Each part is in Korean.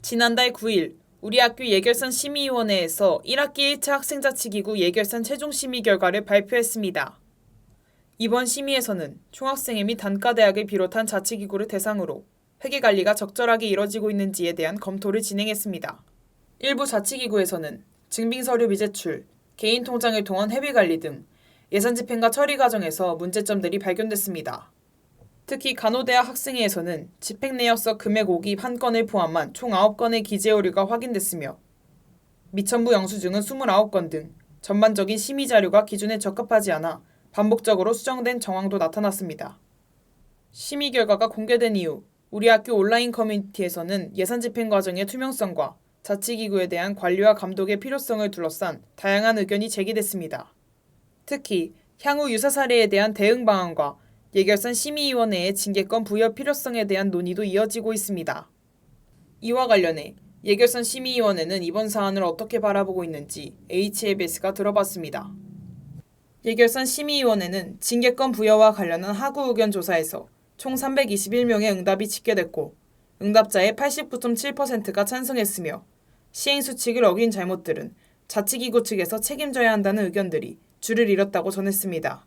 지난달 9일 우리 학교 예결선 심의위원회에서 1학기 1차 학생자치기구 예결선 최종 심의 결과를 발표했습니다. 이번 심의에서는 총학생회 및 단과대학을 비롯한 자치기구를 대상으로 회계관리가 적절하게 이뤄지고 있는지에 대한 검토를 진행했습니다. 일부 자치기구에서는 증빙서류 미제출, 개인 통장을 통한 회비관리 등 예산 집행과 처리 과정에서 문제점들이 발견됐습니다. 특히 간호대학 학생회에서는 집행내역서 금액 오기 1건을 포함한 총 9건의 기재 오류가 확인됐으며 미천부 영수증은 29건 등 전반적인 심의 자료가 기준에 적합하지 않아 반복적으로 수정된 정황도 나타났습니다. 심의 결과가 공개된 이후 우리 학교 온라인 커뮤니티에서는 예산 집행 과정의 투명성과 자치기구에 대한 관리와 감독의 필요성을 둘러싼 다양한 의견이 제기됐습니다. 특히 향후 유사 사례에 대한 대응 방안과 예결선 심의위원회의 징계권 부여 필요성에 대한 논의도 이어지고 있습니다. 이와 관련해 예결선 심의위원회는 이번 사안을 어떻게 바라보고 있는지 HABS가 들어봤습니다. 예결선 심의위원회는 징계권 부여와 관련한 하구 의견 조사에서 총 321명의 응답이 집계됐고 응답자의 89.7%가 찬성했으며 시행수칙을 어긴 잘못들은 자치기구 측에서 책임져야 한다는 의견들이 줄을 이뤘다고 전했습니다.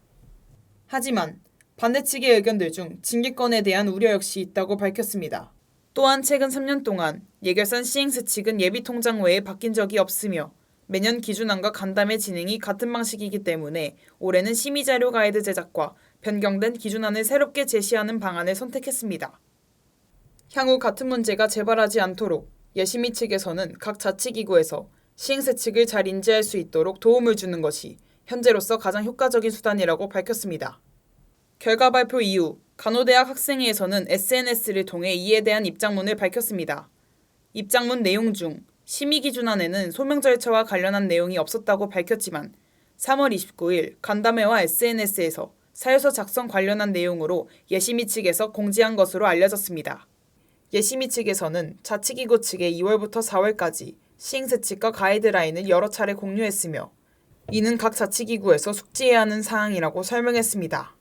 하지만 반대 측의 의견들 중 징계권에 대한 우려 역시 있다고 밝혔습니다. 또한 최근 3년 동안 예결선 시행수칙은 예비통장 외에 바뀐 적이 없으며 매년 기준안과 간담회 진행이 같은 방식이기 때문에 올해는 심의자료 가이드 제작과 변경된 기준안을 새롭게 제시하는 방안을 선택했습니다. 향후 같은 문제가 재발하지 않도록 예심의 측에서는 각 자치기구에서 시행수칙을 잘 인지할 수 있도록 도움을 주는 것이 현재로서 가장 효과적인 수단이라고 밝혔습니다. 결과 발표 이후 간호대학 학생회에서는 SNS를 통해 이에 대한 입장문을 밝혔습니다. 입장문 내용 중 심의기준안에는 소명 절차와 관련한 내용이 없었다고 밝혔지만 3월 29일 간담회와 SNS에서 사유서 작성 관련한 내용으로 예심의 측에서 공지한 것으로 알려졌습니다. 예심의 측에서는 자치기구 측에 2월부터 4월까지 시행수칙과 가이드라인을 여러 차례 공유했으며 이는 각 자치기구에서 숙지해야 하는 사항이라고 설명했습니다.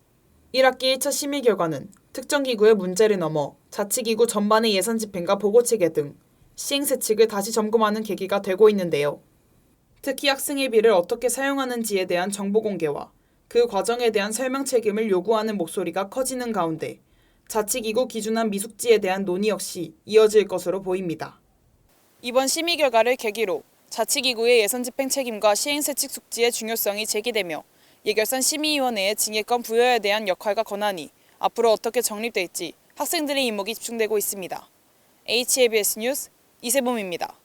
1학기 1차 심의 결과는 특정 기구의 문제를 넘어 자치기구 전반의 예산 집행과 보고체계 등 시행수칙을 다시 점검하는 계기가 되고 있는데요. 특히 학생회비를 어떻게 사용하는지에 대한 정보 공개와 그 과정에 대한 설명 책임을 요구하는 목소리가 커지는 가운데 자치기구 기준안 미숙지에 대한 논의 역시 이어질 것으로 보입니다. 이번 심의 결과를 계기로 자치기구의 예산 집행 책임과 시행수칙 숙지의 중요성이 제기되며 예결선 심의위원회의 징계권 부여에 대한 역할과 권한이 앞으로 어떻게 정립될지 학생들의 이목이 집중되고 있습니다. HABS 뉴스 이세범입니다.